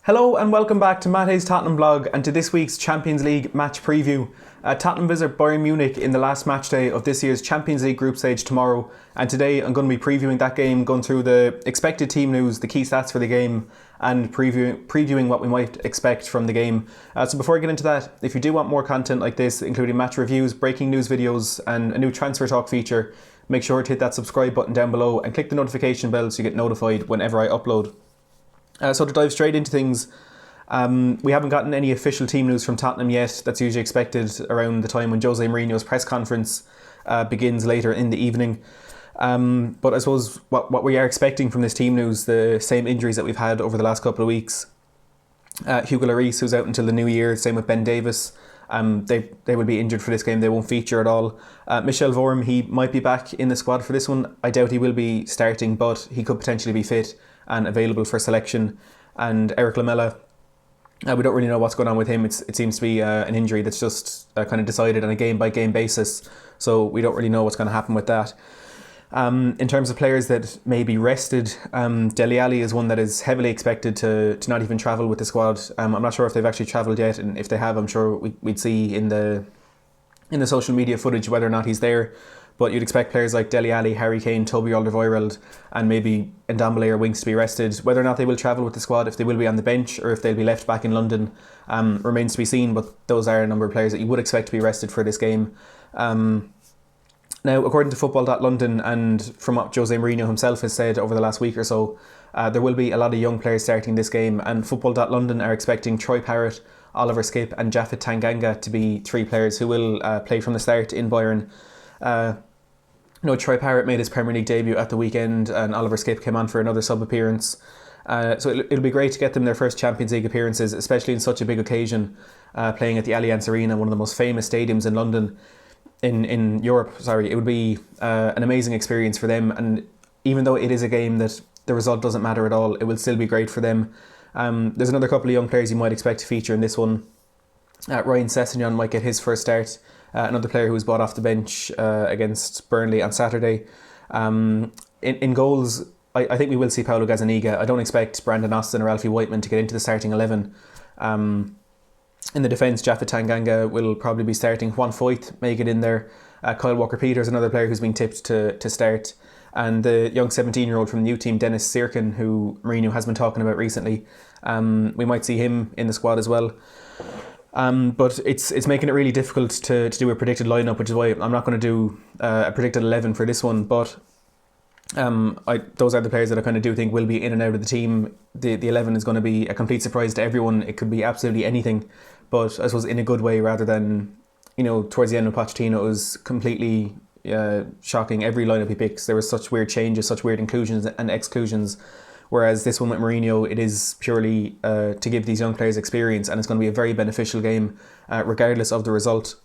Hello and welcome back to Mate's Tottenham blog and to this week's Champions League match preview. Tottenham visit Bayern Munich in the last match day of this year's Champions League group stage tomorrow, and today I'm going to be previewing that game, going through the expected team news, the key stats for the game, and previewing what we might expect from the game. So before I get into that, if you do want more content like this, including match reviews, breaking news videos and a new transfer talk feature, make sure to hit that subscribe button down below and click the notification bell so you get notified whenever I upload. So to dive straight into things, we haven't gotten any official team news from Tottenham yet. That's usually expected around the time when Jose Mourinho's press conference begins later in the evening. But I suppose what we are expecting from this team news, the same injuries that we've had over the last couple of weeks. Hugo Lloris, who's out until the new year, same with Ben Davis. They will be injured for this game. They won't feature at all. Michel Vorm, he might be back in the squad for this one. I doubt he will be starting, but he could potentially be fit and available for selection. And Eric Lamela, we don't really know what's going on with him. It seems to be an injury that's just kind of decided on a game-by-game basis, so we don't really know what's going to happen with that. In terms of players that may be rested, Dele Alli is one that is heavily expected to not even travel with the squad. I'm not sure if they've actually travelled yet, and if they have, I'm sure we'd see in the social media footage whether or not he's there. But you'd expect players like Dele Alli, Harry Kane, Toby Alderweireld and maybe Ndombele or Winks to be rested. Whether or not they will travel with the squad, if they will be on the bench or if they'll be left back in London, remains to be seen. But those are a number of players that you would expect to be rested for this game. Now, according to Football.London and from what Jose Mourinho himself has said over the last week or so, there will be a lot of young players starting this game, and Football.London are expecting Troy Parrott, Oliver Skipp and Japhet Tanganga to be three players who will play from the start in Bayern. Troy Parrott made his Premier League debut at the weekend, and Oliver Skipp came on for another sub appearance. So it'll be great to get them their first Champions League appearances, especially in such a big occasion, playing at the Allianz Arena, one of the most famous stadiums in London, in Europe. It would be an amazing experience for them. And even though it is a game that the result doesn't matter at all, it will still be great for them. There's another couple of young players you might expect to feature in this one. Ryan Sessegnon might get his first start. Another player who was brought off the bench against Burnley on Saturday. In goals, I think we will see Paulo Gazzaniga. I don't expect Brandon Austin or Alfie Whiteman to get into the starting 11. In the defence, Japhet Tanganga will probably be starting. Juan Foyth may get in there. Kyle Walker-Peters, another player who's been tipped to start. And the young 17-year-old from the new team, Dennis Sirkin, who Mourinho has been talking about recently. We might see him in the squad as well. But it's making it really difficult to do a predicted lineup, which is why I'm not going to do a predicted 11 for this one. But those are the players that I kind of do think will be in and out of the team. The 11 is going to be a complete surprise to everyone. It could be absolutely anything, but I suppose in a good way, rather than, towards the end of Pochettino, it was completely shocking. Every lineup he picks, there was such weird changes, such weird inclusions and exclusions. Whereas this one with Mourinho, it is purely to give these young players experience, and it's going to be a very beneficial game, regardless of the result.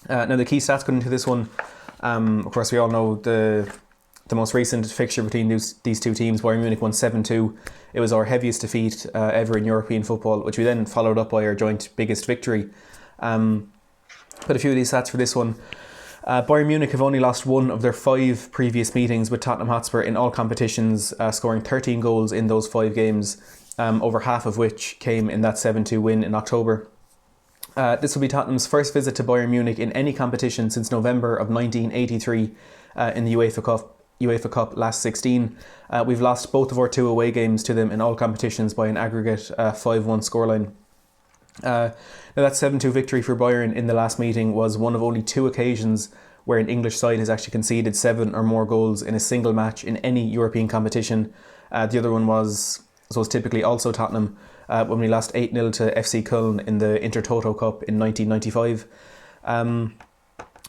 Now, the key stats going into this one, of course, we all know the most recent fixture between these two teams. Bayern Munich won 7-2. It was our heaviest defeat ever in European football, which we then followed up by our joint biggest victory. But a few of these stats for this one. Bayern Munich have only lost one of their 5 previous meetings with Tottenham Hotspur in all competitions, scoring 13 goals in those 5 games, over half of which came in that 7-2 win in October. This will be Tottenham's first visit to Bayern Munich in any competition since November of 1983 in the UEFA Cup last 16. We've lost both of our 2 away games to them in all competitions by an aggregate 5-1 scoreline. Now that 7-2 victory for Bayern in the last meeting was one of only 2 occasions where an English side has actually conceded 7 or more goals in a single match in any European competition. The other one was typically also Tottenham, when we lost 8-0 to FC Köln in the Intertoto Cup in 1995.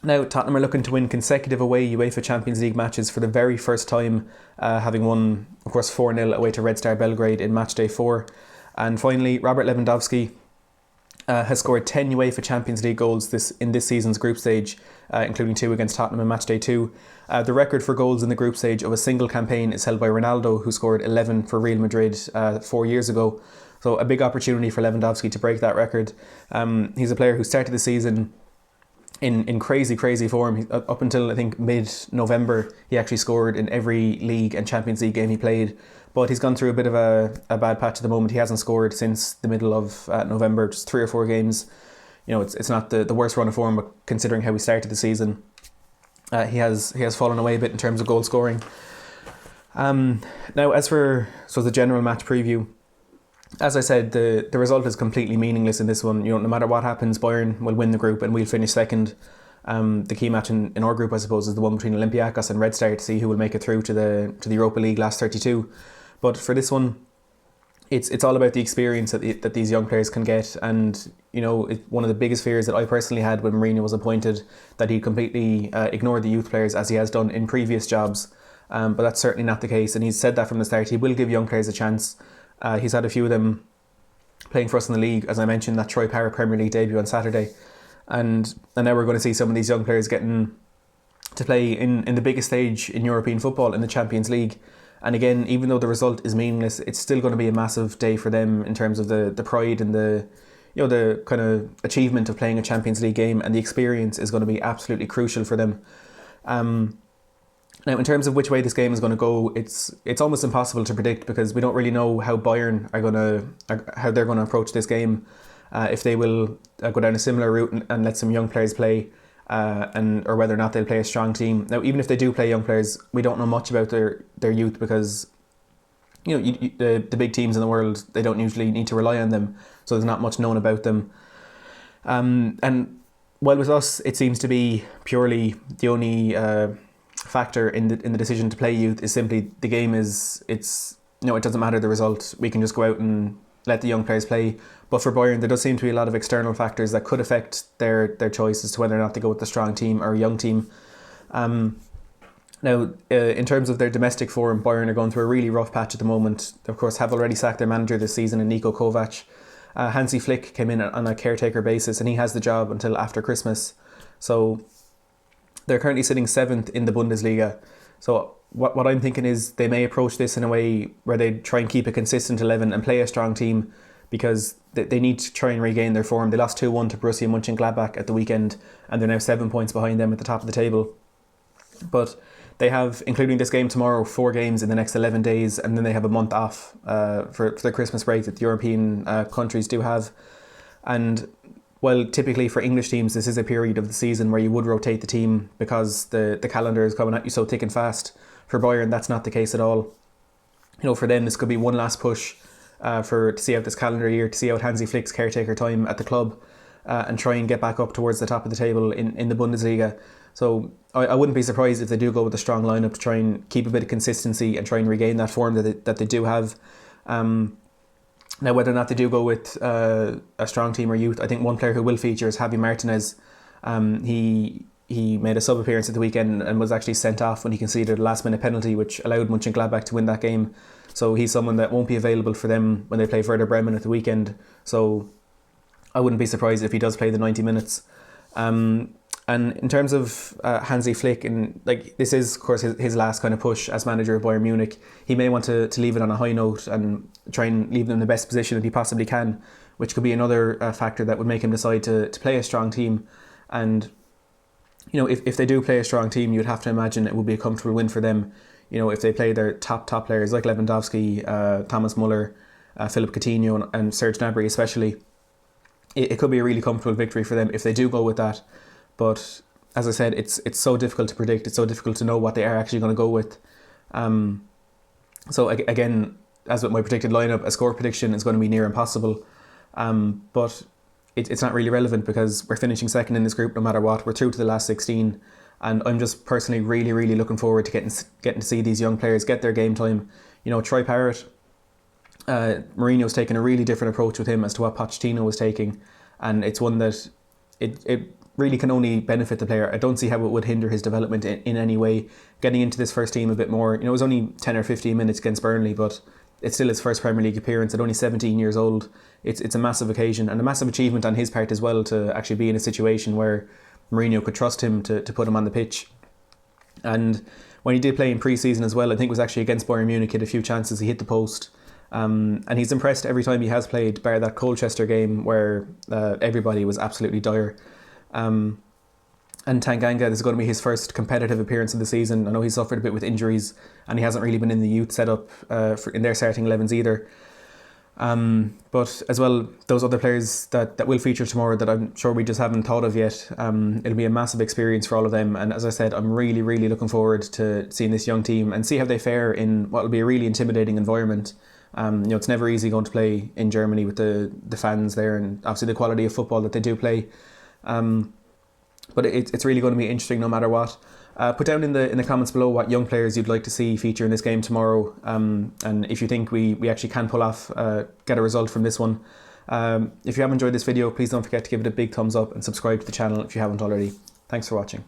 Now Tottenham are looking to win consecutive away UEFA Champions League matches for the very first time, having won, of course, 4-0 away to Red Star Belgrade in match day 4. And finally, Robert Lewandowski has scored 10 UEFA Champions League goals in this season's group stage, including 2 against Tottenham in match day 2. The record for goals in the group stage of a single campaign is held by Ronaldo, who scored 11 for Real Madrid 4 years ago. So a big opportunity for Lewandowski to break that record. He's a player who started the season in crazy form. Up until I think mid-November, he actually scored in every league and Champions League game he played. but he's gone through a bit of a bad patch at the moment. He hasn't scored since the middle of November, just 3 or 4 games. It's not the worst run of form, but considering how we started the season, he has fallen away a bit in terms of goal scoring. Now, as for the general match preview, as I said, the result is completely meaningless in this one. No matter what happens, Bayern will win the group and we'll finish second. The key match in our group, I suppose, is the one between Olympiacos and Red Star to see who will make it through to the Europa League last 32. But for this one, it's all about the experience that these young players can get. And one of the biggest fears that I personally had when Mourinho was appointed, that he completely ignored the youth players as he has done in previous jobs. But that's certainly not the case, and he's said that from the start. He will give young players a chance. He's had a few of them playing for us in the league, as I mentioned, that Troy Parrott Premier League debut on Saturday. And now we're going to see some of these young players getting to play in the biggest stage in European football, in the Champions League. And again, even though the result is meaningless, it's still going to be a massive day for them in terms of the pride and the kind of achievement of playing a Champions League game, and the experience is going to be absolutely crucial for them. Now, in terms of which way this game is going to go, it's almost impossible to predict, because we don't really know how Bayern how they're going to approach this game. If they will go down a similar route and let some young players play, or whether or not they'll play a strong team. Now, even if they do play young players, we don't know much about their youth, because the big teams in the world, they don't usually need to rely on them, so there's not much known about them. And while with us, it seems to be purely the only factor in the decision to play youth is simply the game it doesn't matter the result. We can just go out and let the young players play. But for Bayern, there does seem to be a lot of external factors that could affect their choice as to whether or not they go with the strong team or a young team. Now, in terms of their domestic form, Bayern are going through a really rough patch at the moment. Of course, have already sacked their manager this season in Niko Kovac. Hansi Flick came in on a caretaker basis, and he has the job until after Christmas. So they're currently sitting 7th in the Bundesliga. So what I'm thinking is they may approach this in a way where they try and keep a consistent 11 and play a strong team, because they need to try and regain their form. They lost 2-1 to Borussia Mönchengladbach at the weekend, and they're now 7 points behind them at the top of the table. But they have, including this game tomorrow, 4 games in the next 11 days, and then they have a month off for their Christmas break that the European countries do have. And while typically for English teams this is a period of the season where you would rotate the team because the calendar is coming at you so thick and fast, for Bayern that's not the case at all. For them this could be one last push to see out this calendar year, to see out Hansi Flick's caretaker time at the club, and try and get back up towards the top of the table in the Bundesliga. So I wouldn't be surprised if they do go with a strong lineup to try and keep a bit of consistency and try and regain that form that they do have. Now, whether or not they do go with a strong team or youth, I think one player who will feature is Javi Martinez. He made a sub appearance at the weekend and was actually sent off when he conceded a last minute penalty, which allowed Mönchengladbach to win that game. So he's someone that won't be available for them when they play Werder Bremen at the weekend. So I wouldn't be surprised if he does play the 90 minutes. And in terms of Hansi Flick, and this is of course his last kind of push as manager of Bayern Munich, he may want to leave it on a high note and try and leave them in the best position that he possibly can, which could be another factor that would make him decide to play a strong team. And if they do play a strong team, you'd have to imagine it would be a comfortable win for them. If they play their top players like Lewandowski, Thomas Muller, Philip Coutinho and Serge Gnabry especially, it could be a really comfortable victory for them if they do go with that. But as I said, it's so difficult to predict. It's so difficult to know what they are actually going to go with. So again, as with my predicted lineup, a score prediction is going to be near impossible. But it's not really relevant because we're finishing second in this group no matter what. We're through to the last 16. And I'm just personally really, really looking forward to getting to see these young players get their game time. Troy Parrott, Mourinho's taken a really different approach with him as to what Pochettino was taking. And it's one that it really can only benefit the player. I don't see how it would hinder his development in any way. Getting into this first team a bit more, it was only 10 or 15 minutes against Burnley, but it's still his first Premier League appearance at only 17 years old. It's a massive occasion and a massive achievement on his part as well to actually be in a situation where Mourinho could trust him to put him on the pitch. And when he did play in pre-season as well, I think it was actually against Bayern Munich, he had a few chances, he hit the post. And he's impressed every time he has played, bar that Colchester game where everybody was absolutely dire. And Tanganga, this is going to be his first competitive appearance of the season. I know he suffered a bit with injuries and he hasn't really been in the youth setup in their starting 11s either. But as well, those other players that will feature tomorrow that I'm sure we just haven't thought of yet, it'll be a massive experience for all of them. And as I said, I'm really, really looking forward to seeing this young team and see how they fare in what will be a really intimidating environment. It's never easy going to play in Germany with the fans there and obviously the quality of football that they do play. But it's really going to be interesting no matter what. Put down in the comments below what young players you'd like to see feature in this game tomorrow, and if you think we actually can pull off, get a result from this one. If you have enjoyed this video, please don't forget to give it a big thumbs up and subscribe to the channel if you haven't already. Thanks for watching.